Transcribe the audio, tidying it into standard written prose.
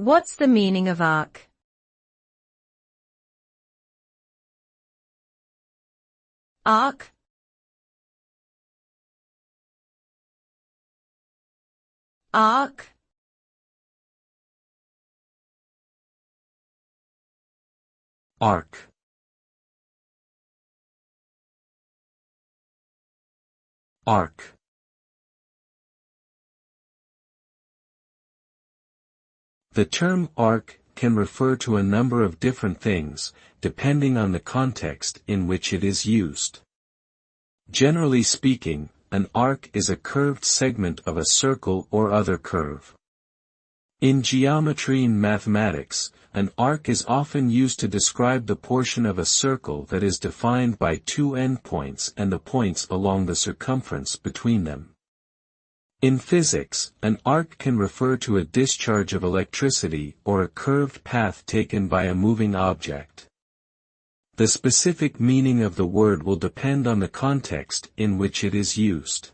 What's the meaning of arc? Arc. Arc. Arc. Arc. The term arc can refer to a number of different things, depending on the context in which it is used. Generally speaking, an arc is a curved segment of a circle or other curve. In geometry and mathematics, an arc is often used to describe the portion of a circle that is defined by two endpoints and the points along the circumference between them. In physics, an arc can refer to a discharge of electricity or a curved path taken by a moving object. The specific meaning of the word will depend on the context in which it is used.